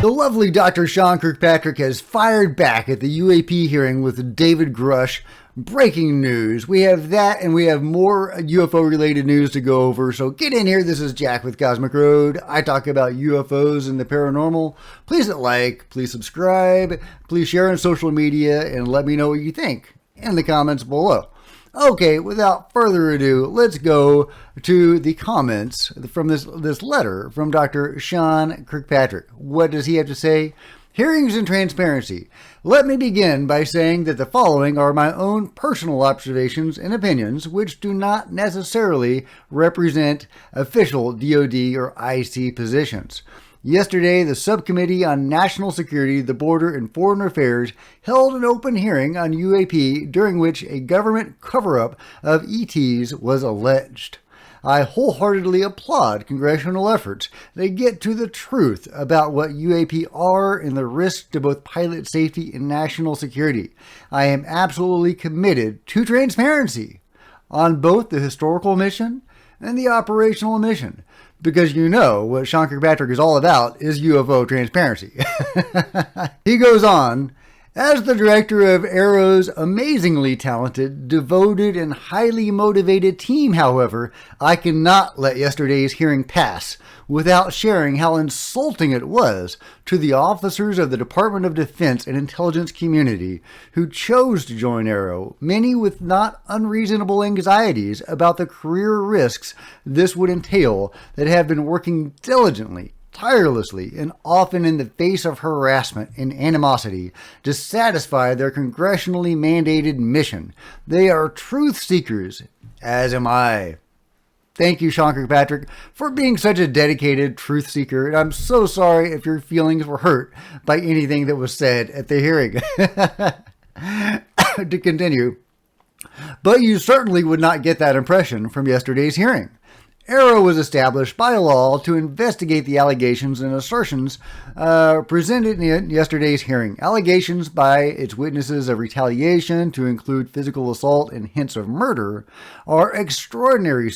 The lovely Dr. Sean Kirkpatrick has fired back at the UAP hearing with David Grush. Breaking news. We have that and we have more UFO related news to go over. So get in here. This is Jack with Cosmic Road. I talk about UFOs and the paranormal. Please hit like, please subscribe, please share on social media and let me know what you think in the comments below. Okay, without further ado, let's go to the comments from this letter from Dr. Sean Kirkpatrick. What does he have to say? Hearings and transparency. Let me begin by saying that the following are my own personal observations and opinions, which do not necessarily represent official DoD or IC positions. Yesterday, the Subcommittee on National Security, the Border, and Foreign Affairs held an open hearing on UAP during which a government cover-up of ETs was alleged. I wholeheartedly applaud congressional efforts to get to the truth about what UAP are and the risks to both pilot safety and national security. I am absolutely committed to transparency on both the historical mission and the operational mission. Because you know what Sean Kirkpatrick is all about is UFO transparency. He goes on, as the director of AARO's amazingly talented, devoted, and highly motivated team, however, I cannot let yesterday's hearing pass without sharing how insulting it was to the officers of the Department of Defense and intelligence community who chose to join AARO, many with not unreasonable anxieties about the career risks this would entail that have been working diligently, tirelessly, and often in the face of harassment and animosity to satisfy their congressionally mandated mission. They are truth seekers, as am I. Thank you, Sean Kirkpatrick, for being such a dedicated truth seeker, and I'm so sorry if your feelings were hurt by anything that was said at the hearing. To continue, but you certainly would not get that impression from yesterday's hearing. AARO was established by law to investigate the allegations and assertions presented in yesterday's hearing. Allegations by its witnesses of retaliation, to include physical assault and hints of murder, are extraordinarily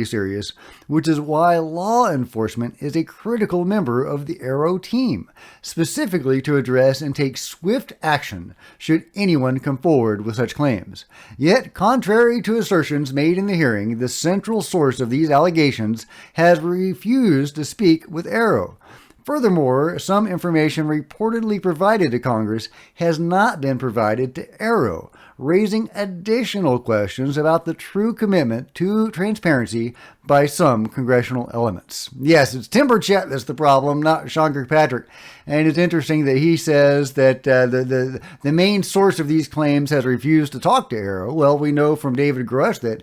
serious, which is why law enforcement is a critical member of the AARO team, specifically to address and take swift action should anyone come forward with such claims. Yet, contrary to assertions made in the hearing, the central source of these allegations has refused to speak with AARO. Furthermore, some information reportedly provided to Congress has not been provided to AARO, raising additional questions about the true commitment to transparency by some congressional elements. Yes, it's Tim Burchett that's the problem, not Sean Kirkpatrick. And it's interesting that he says that the main source of these claims has refused to talk to AARO. Well, we know from David Grush that,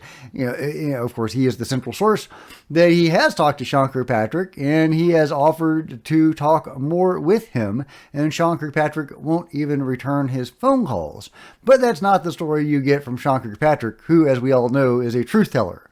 of course, he is the central source, that he has talked to Sean Kirkpatrick and he has offered to talk more with him, and Sean Kirkpatrick won't even return his phone calls. But that's not the story you get from Sean Kirkpatrick, who, as we all know, is a truth teller.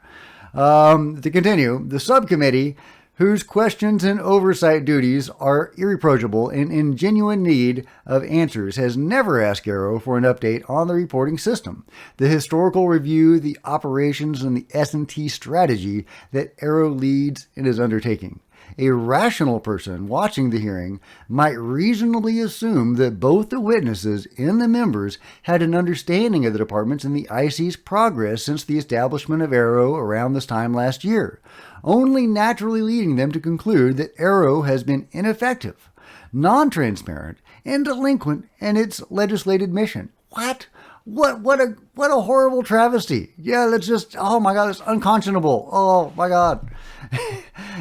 To continue, the subcommittee, whose questions and oversight duties are irreproachable and in genuine need of answers, has never asked AARO for an update on the reporting system, the historical review, the operations, and the S&T strategy that AARO leads and is undertaking. A rational person watching the hearing might reasonably assume that both the witnesses and the members had an understanding of the department's and the IC's progress since the establishment of AARO around this time last year, only naturally leading them to conclude that AARO has been ineffective, non-transparent, and delinquent in its legislated mission. What? What a horrible travesty. Yeah, that's just, oh my God, it's unconscionable. Oh my God.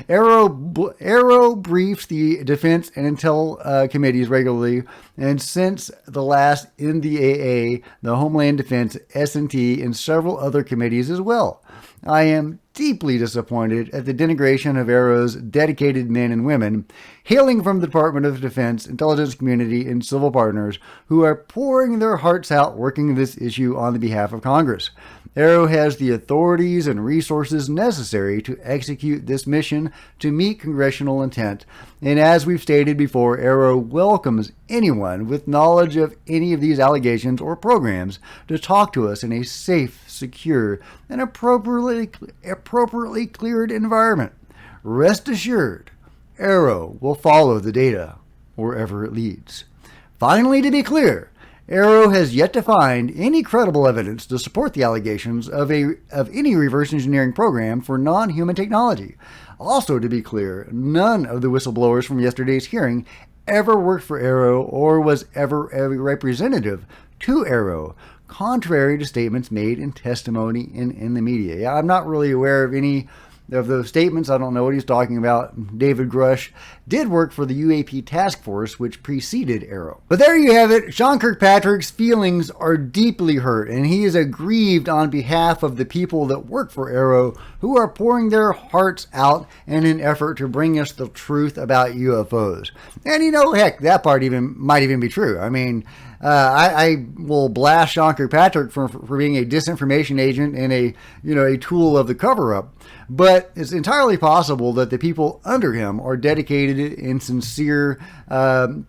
AARO briefs the Defense and Intel committees regularly, and since the last NDAA, the Homeland Defense, S&T, and several other committees as well. I am deeply disappointed at the denigration of AARO's dedicated men and women, hailing from the Department of Defense, intelligence community, and civil partners who are pouring their hearts out working this issue on the behalf of Congress. AARO has the authorities and resources necessary to execute this mission to meet congressional intent, and as we've stated before, AARO welcomes anyone with knowledge of any of these allegations or programs to talk to us in a safe, secure, and appropriately cleared environment. Rest assured, Arrow will follow the data wherever it leads. Finally, to be clear, Arrow has yet to find any credible evidence to support the allegations of any reverse engineering program for non-human technology. Also, to be clear, none of the whistleblowers from yesterday's hearing ever worked for Arrow or was ever a representative to Arrow, contrary to statements made in testimony in the media. Yeah, I'm not really aware of any of those statements. I don't know what he's talking about. David Grush did work for the UAP task force, which preceded Arrow. But there you have it. Sean Kirkpatrick's feelings are deeply hurt, and he is aggrieved on behalf of the people that work for Arrow, who are pouring their hearts out in an effort to bring us the truth about UFOs. And heck, that part might even be true. I mean, I will blast Sean Kirkpatrick for being a disinformation agent and a tool of the cover-up. But it's entirely possible that the people under him are dedicated and sincere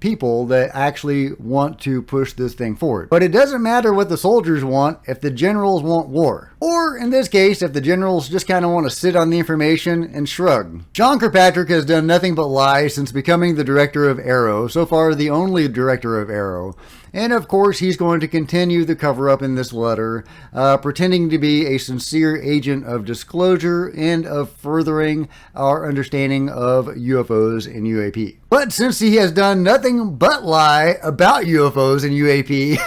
people that actually want to push this thing forward. But it doesn't matter what the soldiers want if the generals want war. Or, in this case, if the generals just kind of want to sit on the information and shrug. Sean Kirkpatrick has done nothing but lie since becoming the director of Arrow, so far the only director of Arrow. And of course, he's going to continue the cover-up in this letter, pretending to be a sincere agent of disclosure and of furthering our understanding of UFOs and UAP. But since he has done nothing but lie about UFOs and UAP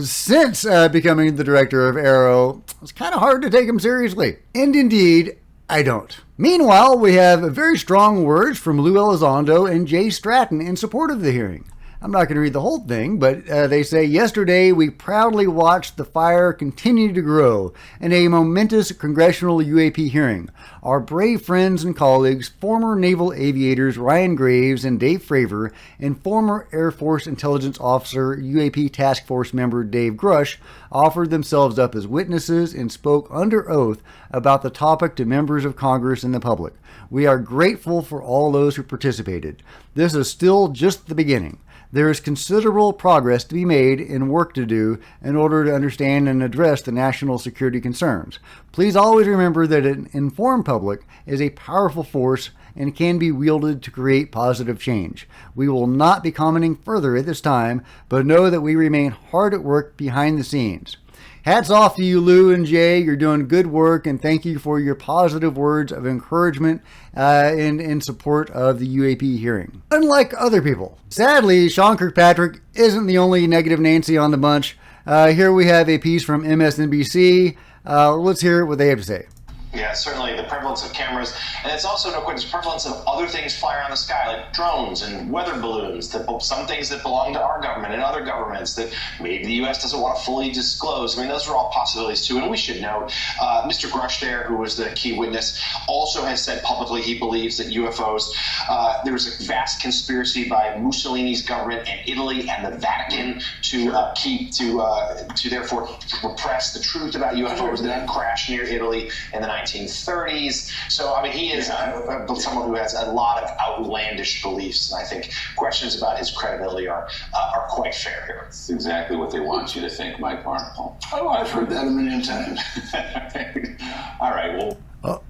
since becoming the director of Arrow, it's kind of hard to take him seriously. And indeed, I don't. Meanwhile, we have very strong words from Lou Elizondo and Jay Stratton in support of the hearing. I'm not going to read the whole thing, but they say, yesterday we proudly watched the fire continue to grow in a momentous congressional UAP hearing. Our brave friends and colleagues, former naval aviators Ryan Graves and Dave Fravor, and former Air Force Intelligence Officer UAP Task Force member Dave Grush, offered themselves up as witnesses and spoke under oath about the topic to members of Congress and the public. We are grateful for all those who participated. This is still just the beginning. There is considerable progress to be made and work to do in order to understand and address the national security concerns. Please always remember that an informed public is a powerful force and can be wielded to create positive change. We will not be commenting further at this time, but know that we remain hard at work behind the scenes. Hats off to you, Lou and Jay. You're doing good work, and thank you for your positive words of encouragement in support of the UAP hearing. Unlike other people. Sadly, Sean Kirkpatrick isn't the only negative Nancy on the bunch. Here we have a piece from MSNBC. Let's hear what they have to say. Yeah, certainly the prevalence of cameras, and it's also no question the prevalence of other things flying around the sky, like drones and weather balloons, some things that belong to our government and other governments that maybe the U.S. doesn't want to fully disclose. I mean, those are all possibilities too, and we should note, Mr. Grush there, who was the key witness, also has said publicly he believes that UFOs, there was a vast conspiracy by Mussolini's government and Italy and the Vatican to therefore repress the truth about UFOs that crashed near Italy in the 1930s. So, I mean, he is someone who has a lot of outlandish beliefs, and I think questions about his credibility are quite fair here. That's exactly what they want you to think, Mike Barnacle. Oh, I've heard that a million times. All right, well,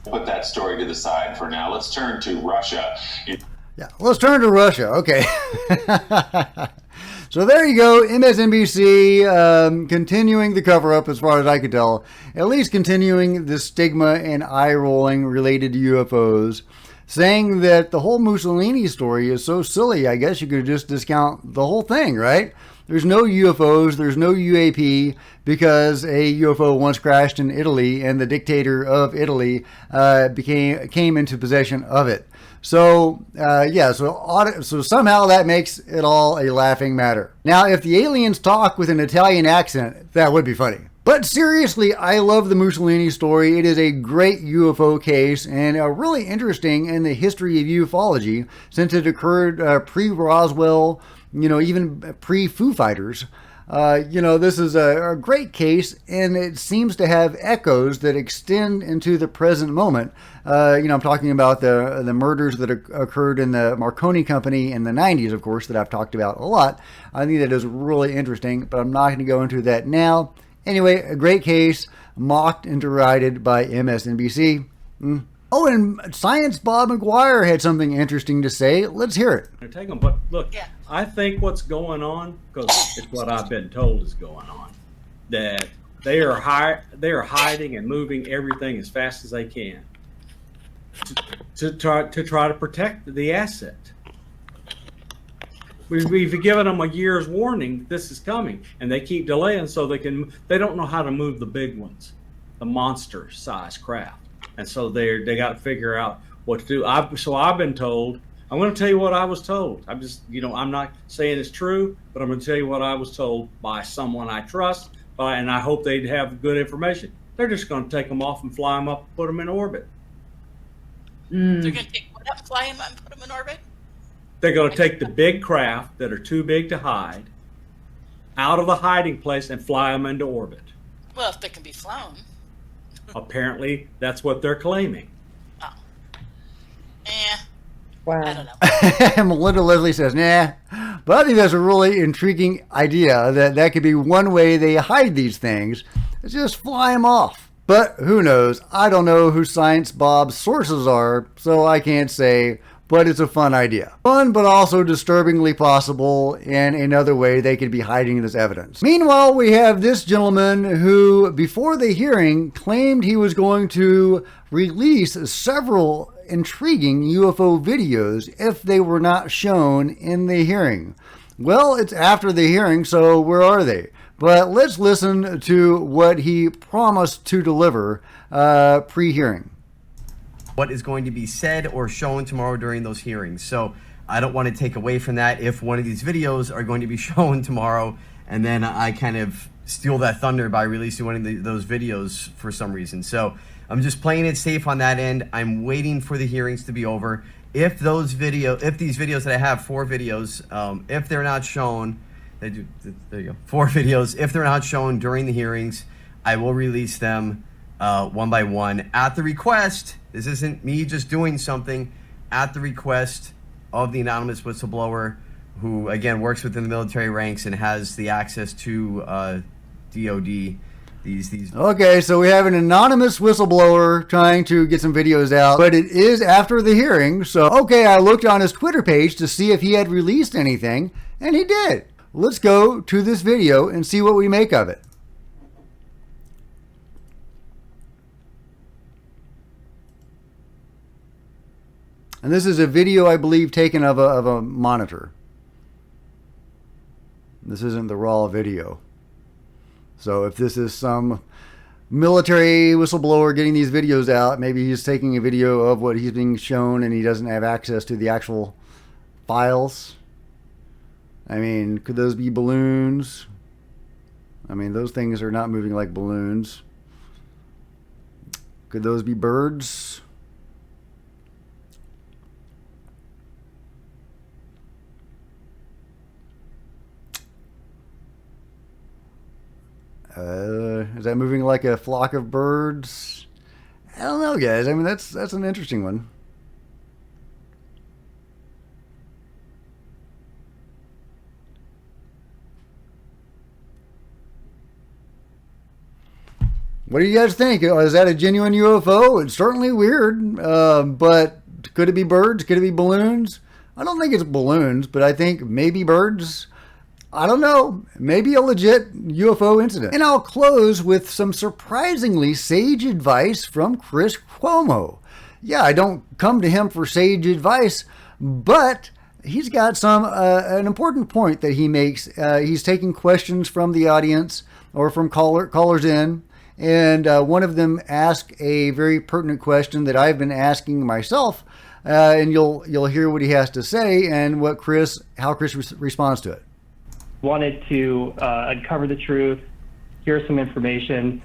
put that story to the side for now. Let's turn to Russia. Yeah, let's turn to Russia. Okay. So there you go, MSNBC continuing the cover-up as far as I could tell, at least continuing the stigma and eye-rolling related to UFOs, saying that the whole Mussolini story is so silly, I guess you could just discount the whole thing, right? There's no UFOs, there's no UAP, because a UFO once crashed in Italy and the dictator of Italy came into possession of it. So, so somehow that makes it all a laughing matter. Now, if the aliens talk with an Italian accent, that would be funny. But seriously, I love the Mussolini story. It is a great UFO case and really interesting in the history of ufology, since it occurred pre-Roswell, even pre-Foo Fighters. This is a great case, and it seems to have echoes that extend into the present moment. I'm talking about the murders that occurred in the Marconi Company in the 90s, of course, that I've talked about a lot. I think that is really interesting, but I'm not going to go into that now. Anyway, a great case, mocked and derided by MSNBC. Oh, and Science Bob McGuire had something interesting to say. Let's hear it. Take them, but look, I think what's going on, because it's what I've been told is going on, that they are hiding and moving everything as fast as they can to try to protect the asset. We've given them a year's warning. This is coming, and they keep delaying, so they don't know how to move the big ones, the monster size craft. And so they got to figure out what to do. I've been told. I'm going to tell you what I was told. I'm just, I'm not saying it's true, but I'm going to tell you what I was told by someone I trust, and I hope they'd have good information. They're just going to take them off and fly them up, and put them in orbit. They're going to take what up, fly them up, and put them in orbit? They're going to take the big craft that are too big to hide out of the hiding place and fly them into orbit. Well, if they can be flown. Apparently, that's what they're claiming. Oh. Wow. I don't know. And Melinda Leslie says, nah. But I think that's a really intriguing idea that could be one way they hide these things. Is just fly them off. But who knows? I don't know who Science Bob's sources are, so I can't say, but it's a fun idea. Fun, but also disturbingly possible in another way they could be hiding this evidence. Meanwhile, we have this gentleman who, before the hearing, claimed he was going to release several intriguing UFO videos if they were not shown in the hearing. Well, it's after the hearing, so where are they? But let's listen to what he promised to deliver pre-hearing. What is going to be said or shown tomorrow during those hearings. So I don't want to take away from that if one of these videos are going to be shown tomorrow and then I kind of steal that thunder by releasing one of those videos for some reason. So I'm just playing it safe on that end. I'm waiting for the hearings to be over. If these videos that I have, 4 videos, if they're not shown, there you go, 4 videos, if they're not shown during the hearings, I will release them one by one at the request. This isn't me just doing something, at the request of the anonymous whistleblower who, again, works within the military ranks and has the access to DOD. Okay, so we have an anonymous whistleblower trying to get some videos out, but it is after the hearing. So, okay, I looked on his Twitter page to see if he had released anything, and he did. Let's go to this video and see what we make of it. And this is a video, I believe, taken of a monitor. This isn't the raw video. So if this is some military whistleblower getting these videos out, maybe he's taking a video of what he's being shown and he doesn't have access to the actual files. I mean, could those be balloons? I mean, those things are not moving like balloons. Could those be birds? Is that moving like a flock of birds? I don't know, guys. I mean, that's an interesting one. What do you guys think? Is that a genuine UFO? It's certainly weird, but could it be birds? Could it be balloons? I don't think it's balloons, but I think maybe birds. I don't know, maybe a legit UFO incident. And I'll close with some surprisingly sage advice from Chris Cuomo. Yeah, I don't come to him for sage advice, but he's got an important point that he makes. He's taking questions from the audience or from callers in, and one of them asked a very pertinent question that I've been asking myself, and you'll hear what he has to say and how Chris responds to it. Wanted to uncover the truth, hear some information,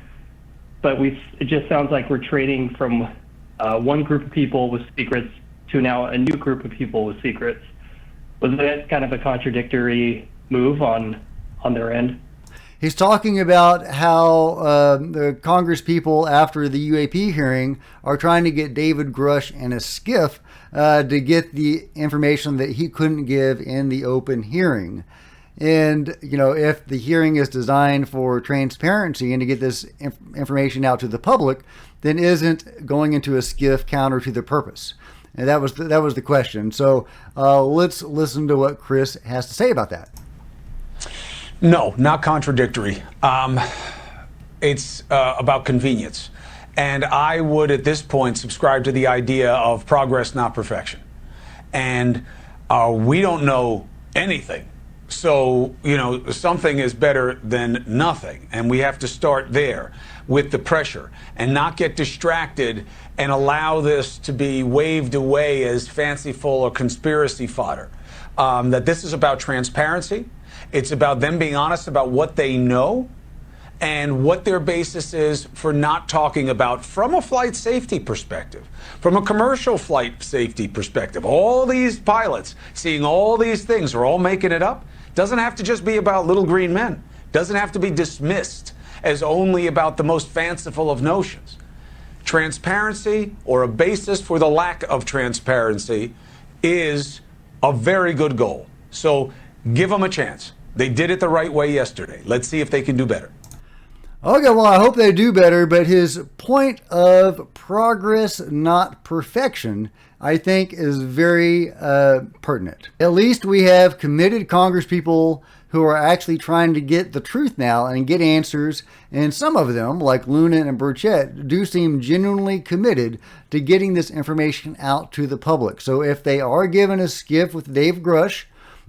but it just sounds like we're trading from one group of people with secrets to now a new group of people with secrets. Was that kind of a contradictory move on their end? He's talking about how the Congress people after the UAP hearing are trying to get David Grush in a skiff to get the information that he couldn't give in the open hearing. And, if the hearing is designed for transparency and to get this information out to the public, then isn't going into a skiff counter to the purpose? And that was the question. So let's listen to what Chris has to say about that. No, not contradictory. It's about convenience. And I would, at this point, subscribe to the idea of progress, not perfection. And we don't know anything. So, something is better than nothing. And we have to start there with the pressure and not get distracted and allow this to be waved away as fanciful or conspiracy fodder. That this is about transparency. It's about them being honest about what they know and what their basis is for not talking about from a flight safety perspective, from a commercial flight safety perspective. All these pilots seeing all these things are all making it up. Doesn't have to just be about little green men. Doesn't have to be dismissed as only about the most fanciful of notions. Transparency, or a basis for the lack of transparency, is a very good goal. So give them a chance. They did it the right way yesterday. Let's see if they can do better. Okay, well, I hope they do better, but his point of progress, not perfection, I think is very pertinent. At least we have committed congresspeople who are actually trying to get the truth now and get answers, and some of them, like Luna and Burchett, do seem genuinely committed to getting this information out to the public. So if they are given a skiff with Dave Grush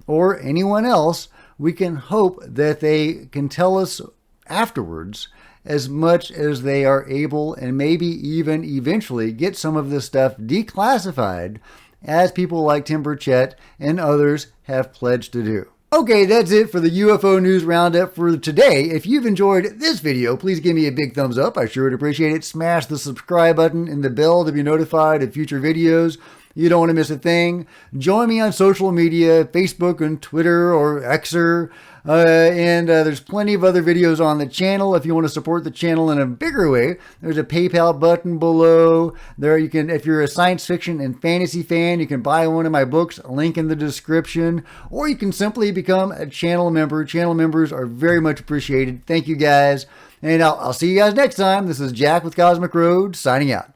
or anyone else, we can hope that they can tell us afterwards as much as they are able, and maybe even eventually get some of this stuff declassified, as people like Tim Burchett and others have pledged to do. Okay, that's it for the UFO News Roundup for today. If you've enjoyed this video, please give me a big thumbs up. I sure would appreciate it. Smash the subscribe button and the bell to be notified of future videos. You don't want to miss a thing. Join me on social media, Facebook and Twitter or Xer. And there's plenty of other videos on the channel. If you want to support the channel in a bigger way, there's a PayPal button below. There you can, if you're a science fiction and fantasy fan, you can buy one of my books, link in the description, or you can simply become a channel member. Channel members are very much appreciated. Thank you guys. And I'll see you guys next time. This is Jack with Cosmic Road signing out.